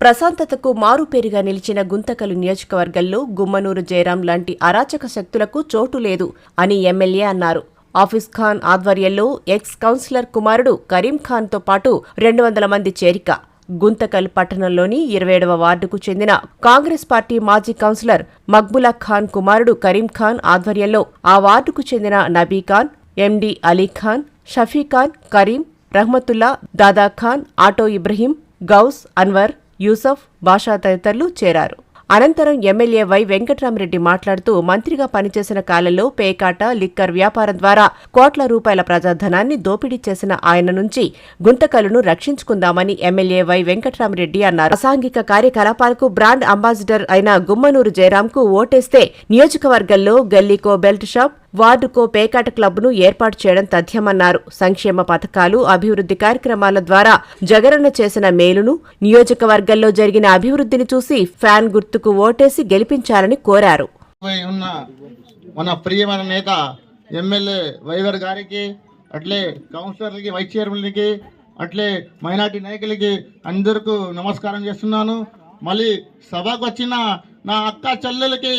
ప్రశాంతతకు మారుపేరుగా నిలిచిన గుంతకల్ నియోజకవర్గంలో గుమ్మనూరు జయరాం లాంటి అరాచక శక్తులకు చోటు లేదు అని ఎమ్మెల్యే అన్నారు. ఆఫీస్ ఖాన్ ఆధ్వర్యంలో ఎక్స్ కౌన్సిలర్ కుమారుడు కరీం ఖాన్తో పాటు 200 మంది చేరిక. గుంతకల్ పట్టణంలోని 27వ వార్డుకు చెందిన కాంగ్రెస్ పార్టీ మాజీ కౌన్సిలర్ మక్బులా ఖాన్ కుమారుడు కరీం ఖాన్ ఆధ్వర్యంలో ఆ వార్డుకు చెందిన నబీ ఖాన్, ఎండి అలీ ఖాన్, షఫీ ఖాన్, కరీం, రహ్మతుల్లా, దాదా ఖాన్, ఆటో ఇబ్రహీం, గౌస్, అన్వర్, యూసఫ్, బాషా తదితరులు చేరారు. అనంతరం ఎమ్మెల్యే వై వెంకట్రామరెడ్డి మాట్లాడుతూ మంత్రిగా పనిచేసిన కాలంలో పేకాట, లిక్కర్ వ్యాపారం ద్వారా కోట్ల రూపాయల ప్రజాధనాన్ని దోపిడీ చేసిన ఆయన నుంచి గుంతకల్లును రక్షించుకుందామని ఎమ్మెల్యే వై వెంకట్రామరెడ్డి అన్నారు. అసాంఘిక కార్యకలాపాలకు బ్రాండ్ అంబాసిడర్ అయిన గుమ్మనూరు జయరాంకు ఓటేస్తే నియోజకవర్గంలో గల్లీకో బెల్ట్ షాప్, వార్డుకో పేకాట క్లబ్ను ఏర్పాటు చేయడం తథ్యమన్నారు. సంక్షేమ పథకాలు, అభివృద్ధి కార్యక్రమాల ద్వారా జగనన్న చేసిన మేలును, నియోజకవర్గంలో జరిగిన అభివృద్ధిని చూసి ఫ్యాన్ గుర్తుకు ఓటేసి గెలిపించాలని కోరారు. మన ప్రియమైన నేత ఎమ్మెల్యే వైవర్ గారికి, అట్లే కౌన్సిలర్లకి, వైస్ చైర్మన్కి, అట్లే మైనార్టీ నాయకులకి అందరికీ నమస్కారం చేస్తున్నాను. మళ్ళీ సభకు వచ్చిన నా అక్క చెల్లెలకి,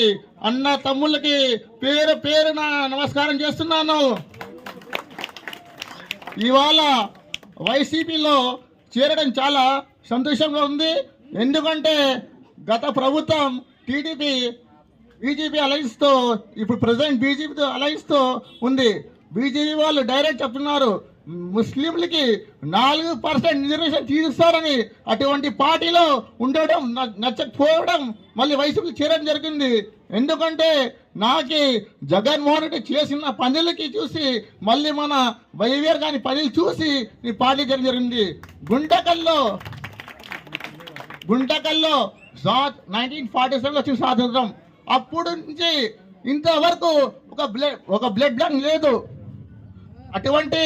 అన్న తమ్ముళ్ళకి పేరు పేరున నమస్కారం చేస్తున్నాను. ఇవాళ వైసీపీలో చేరడం చాలా సంతోషంగా ఉంది. ఎందుకంటే గత ప్రభుత్వం టీడీపీ బీజేపీ అలయన్స్తో, ఇప్పుడు ప్రజెంట్ బీజేపీతో అలయన్స్తో ఉంది. బీజేపీ వాళ్ళు డైరెక్ట్ చెప్తున్నారు ముస్లింలకి 4% రిజర్వేషన్ తీరుస్తారని. అటువంటి పార్టీలో ఉండడం నచ్చకపోవడం మళ్ళీ వైసీపీ చేరడం జరిగింది. ఎందుకంటే నాకు జగన్మోహన్ రెడ్డి చేసిన పనులకి చూసి మళ్ళీ మన వైవేర్ గారి పనులు చూసి ఈ పార్టీ చేయడం జరిగింది. గుంటకల్లో 1947 వచ్చిన స్వాతంత్రం, అప్పుడు నుంచి ఇంతవరకు ఒక బ్లడ్ బ్యాంక్ లేదు. అటువంటి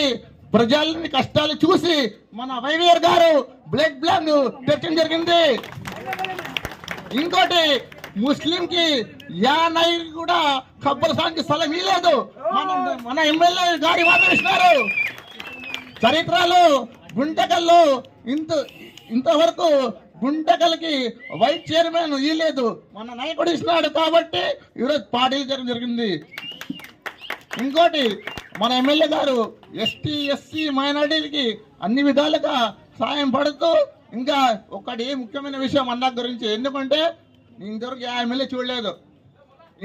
ప్రజలని కష్టాలు చూసి మన వైవేర్ గారు బ్లడ్ బ్యాంక్ తెచ్చడం జరిగింది. ఇంకోటి ముస్లింకి నాయకు కూడా ఖబ్బర్స్థాన్కి స్థలం ఇవ్వలేదు. మన ఎమ్మెల్యే గారి వాదిస్తున్నారు. చరిత్రలో గుంటకల్లో ఇంతవరకు గుంటకల్కి వైస్ చైర్మన్ ఇవ్వలేదు. మన నాయకుడు ఇస్తున్నాడు కాబట్టి ఈరోజు పార్టీలు జరగడం జరిగింది. ఇంకోటి మన ఎమ్మెల్యే గారు ఎస్టీ, ఎస్సీ, మైనార్టీలకి అన్ని విధాలుగా సాయం పడుతూ, ఇంకా ఒకటి ముఖ్యమైన విషయం అన్న గురించి, ఎందుకంటే ఇంతవరకు ఆ ఎమ్మెల్యే చూడలేదు.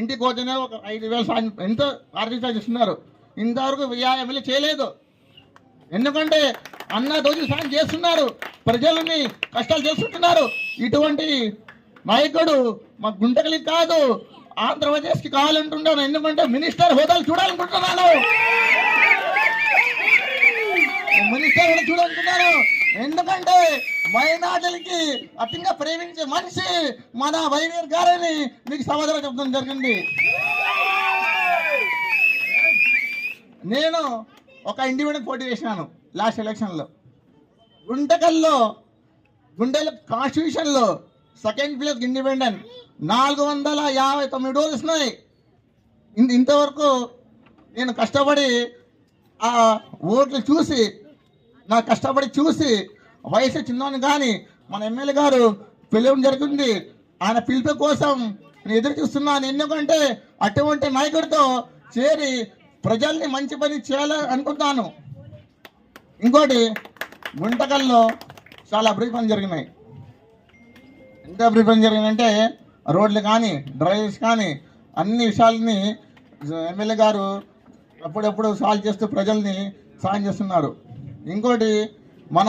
ఇంటికి పోతేనే ఒక 5,000 సాయం ఎంతో ఆర్థిక సాయం ఇస్తున్నారు. ఇంతవరకు ఆ ఎమ్మెల్యే చేయలేదు. ఎందుకంటే అన్న రోజు సాయం చేస్తున్నారు, ప్రజలని కష్టాలు చేస్తుంటున్నారు. ఇటువంటి నాయకుడు మా గుంటకలికి కాదు, ఆంధ్రప్రదేశ్కి కావాలంటున్నాను. ఎందుకంటే మినిస్టర్ హోదాలు చూడాలనుకుంటున్నాను, చూడాలనుకుంటున్నాను. ఎందుకంటే మైనార్టీలకి అతిగా ప్రేమించే మనిషి మన వైవేర్ గారని మీకు సమాధానం చెప్పడం జరిగింది. నేను ఒక ఇండిపెండెంట్ పోటీ చేసినాను లాస్ట్ ఎలక్షన్లో. గుంటకల్లో కాన్స్టిట్యూషన్లో సెకండ్ ప్లేస్ ఇండిపెండెంట్ 459 రోజులు వస్తున్నాయి. ఇంతవరకు నేను కష్టపడి ఆ ఓట్లు చూసి, వయసు చిన్నవాడిని కానీ మన ఎమ్మెల్యే గారు పిలవడం జరిగింది. ఆయన పిలుపు కోసం నేను ఎదురు చూస్తున్నాను. ఎందుకంటే అటువంటి నాయకుడితో చేరి ప్రజల్ని మంచి పని చేయాలని అనుకుంటున్నాను. ఇంకోటి గుంటకల్లో చాలా అభివృద్ధి పనులు జరిగినాయి. ఎంత అభివృద్ధి పనులు జరిగినాయంటే రోడ్లు కానీ, డ్రైనేజ్ కానీ, అన్ని విషయాలని ఎమ్మెల్యే గారు అప్పుడప్పుడు సాల్వ్ చేస్తూ ప్రజల్ని సాయం చేస్తున్నారు. ఇంకోటి మన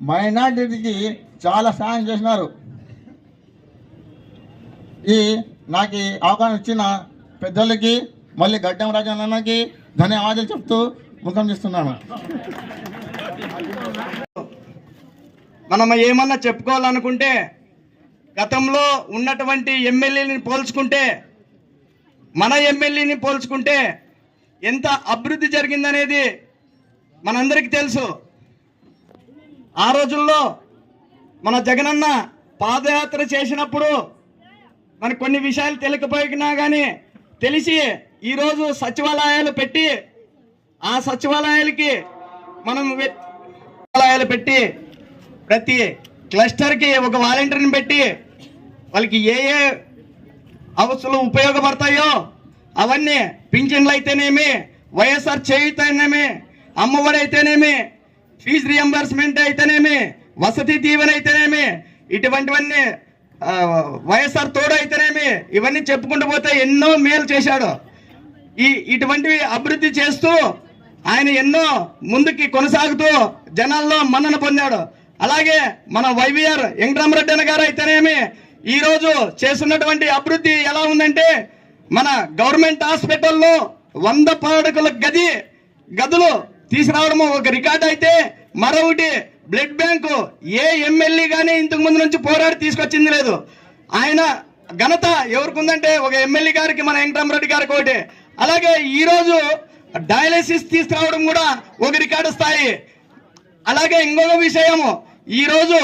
మైనార్టీకి చాలా సాయం చేసినారు. నాకు అవకాశం ఇచ్చిన పెద్దలకి, మళ్ళీ గడ్డం రాజన్నకి ధన్యవాదాలు చెప్తూ ముఖం చేస్తున్నాను. మనం ఏమన్నా చెప్పుకోవాలనుకుంటే గతంలో ఉన్నటువంటి ఎమ్మెల్యేని పోల్చుకుంటే, మన ఎమ్మెల్యేని పోల్చుకుంటే ఎంత అభివృద్ధి జరిగిందనేది మనందరికీ తెలుసు. ఆ రోజుల్లో మన జగనన్న పాదయాత్ర చేసినప్పుడు మనకు కొన్ని విషయాలు తెలియకపోయినా కానీ తెలిసి ఈరోజు సచివాలయాలు పెట్టి ఆ సచివాలయాలకి సచివాలయాలు పెట్టి ప్రతి క్లస్టర్కి ఒక వాలంటీర్ని పెట్టి వాళ్ళకి ఏ ఏ అవసరాలు ఉపయోగపడతాయో అవన్నీ పింఛన్లు అయితేనేమి, వైఎస్ఆర్ చేయూత అయితేనేమి, అమ్మఒడి అయితేనేమి, ఫీజు రియంబర్స్మెంట్ అయితేనేమి, వసతి దీవెన అయితేనేమి, ఇటువంటివన్నీ వైఎస్ఆర్ తోడు అయితేనేమి, ఇవన్నీ చెప్పుకుంటూ పోతే ఎన్నో మేలు చేశాడు. ఇటువంటివి అభివృద్ధి చేస్తూ ఆయన ఎన్నో ముందుకి కొనసాగుతూ జనాల్లో మన్నన పొందాడు. అలాగే మన వైవిఆర్ వెంకటరామరెడ్డి అన్న గారు అయితేనేమి ఈరోజు చేస్తున్నటువంటి అభివృద్ధి ఎలా ఉందంటే, మన గవర్నమెంట్ హాస్పిటల్లో 100 పడకల గదులు తీసుకురావడము ఒక రికార్డు అయితే, మరొకటి బ్లడ్ బ్యాంకు ఏ ఎమ్మెల్యే కానీ ఇంతకు ముందు నుంచి పోరాడి తీసుకొచ్చింది లేదు. ఆయన ఘనత ఎవరికి ఉందంటే ఒక ఎమ్మెల్యే గారికి, మన వెంకటరామరెడ్డి గారికి ఒకటి. అలాగే ఈరోజు డయాలసిస్ తీసుకురావడం కూడా ఒక రికార్డు స్థాయి. అలాగే ఇంకొక విషయము, ఈరోజు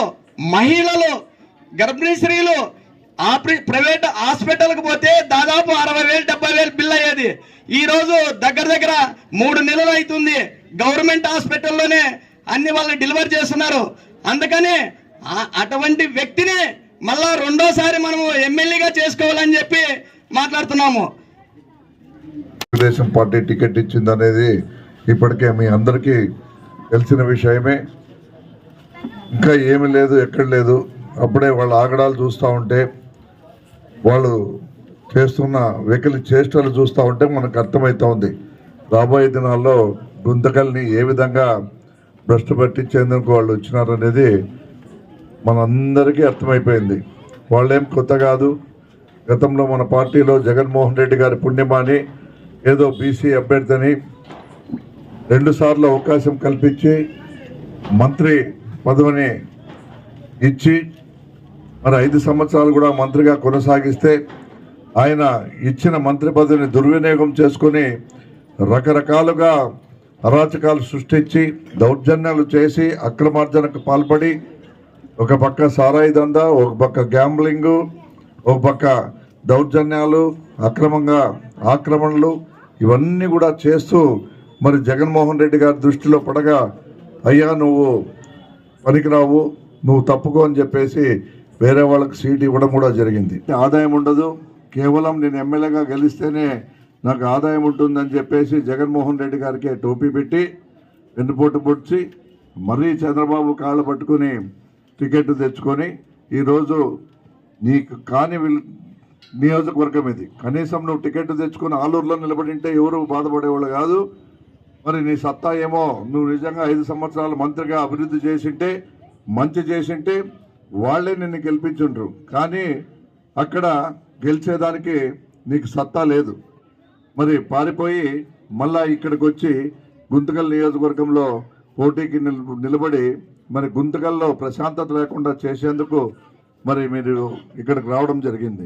మహిళలు గర్భిణీ స్త్రీలు ప్రైవేట్ హాస్పిటల్కి పోతే దాదాపు 60,000-70,000 బిల్ అయ్యేది. ఈరోజు దగ్గర 3 నెలలు అవుతుంది గవర్నమెంట్ హాస్పిటల్లోనే అన్ని వాళ్ళు డెలివరీ చేస్తున్నారు. అందుకని అటువంటి వ్యక్తిని మళ్ళా రెండోసారి మనము ఎమ్మెల్యేగా చేసుకోవాలని చెప్పి మాట్లాడుతున్నాము. తెలుగుదేశం పార్టీ టికెట్ ఇచ్చిందనేది ఇప్పటికే మీ అందరికీ తెలిసిన విషయమే. ఇంకా ఏమీ లేదు, ఎక్కడ లేదు. అప్పుడే వాళ్ళ ఆగడాలు చూస్తూ ఉంటే, వాళ్ళు చేస్తున్న వెకిలి చేష్టలు చూస్తూ ఉంటే మనకు అర్థమవుతా ఉంది రాబోయే దినాల్లో గుంతకల్ని ఏ విధంగా భ్రష్టు పట్టించేందుకు వాళ్ళు వచ్చినారనేది మనందరికీ అర్థమైపోయింది. వాళ్ళేం కొత్త కాదు. గతంలో మన పార్టీలో జగన్మోహన్ రెడ్డి గారి పుణ్యమాని ఏదో బీసీ అభ్యర్థిని 2 సార్లు అవకాశం కల్పించి మంత్రి పదవిని ఇచ్చి మరి 5 సంవత్సరాలు కూడా మంత్రిగా కొనసాగిస్తే ఆయన ఇచ్చిన మంత్రి పదవిని దుర్వినియోగం చేసుకొని రకరకాలుగా అరాచకాలు సృష్టించి దౌర్జన్యాలు చేసి అక్రమార్జనకు పాల్పడి, ఒక పక్క సారాయి దందా, ఒక పక్క గ్యాంబ్లింగు, ఒక పక్క దౌర్జన్యాలు, అక్రమంగా ఆక్రమణలు, ఇవన్నీ కూడా చేస్తూ మరి జగన్మోహన్ రెడ్డి గారి దృష్టిలో పడగా, అయ్యా నువ్వు పనికిరావు, నువ్వు తప్పుకో అని చెప్పేసి వేరే వాళ్ళకి సీట్ ఇవ్వడం కూడా జరిగింది. ఆదాయం ఉండదు, కేవలం నేను ఎమ్మెల్యేగా గెలిస్తేనే నాకు ఆదాయం ఉంటుందని చెప్పేసి జగన్మోహన్ రెడ్డి గారికి టోపీ పెట్టి వెన్నుపోటు పొడిచి మరీ చంద్రబాబు కాళ్ళు పట్టుకుని టికెట్ తెచ్చుకొని ఈరోజు నీకు కాని నియోజకవర్గం ఇది. కనీసం నువ్వు టికెట్ తెచ్చుకొని ఆలూరులో నిలబడింటే ఎవరు బాధపడేవాళ్ళు కాదు. మరి నీ సత్తా ఏమో, నువ్వు నిజంగా 5 సంవత్సరాలు మంత్రిగా అభివృద్ధి చేసింటే, మంచి చేసింటే వాళ్ళే నిన్ను గెలిపించుండ్రు. కానీ అక్కడ గెలిచేదానికి నీకు సత్తా లేదు. మరి పారిపోయి మళ్ళా ఇక్కడికి వచ్చి గుంతకల్ నియోజకవర్గంలో పోటీకి నిలబడి మరి గుంతకల్లో ప్రశాంతత లేకుండా చేసేందుకు మరి మీరు ఇక్కడికి రావడం జరిగింది.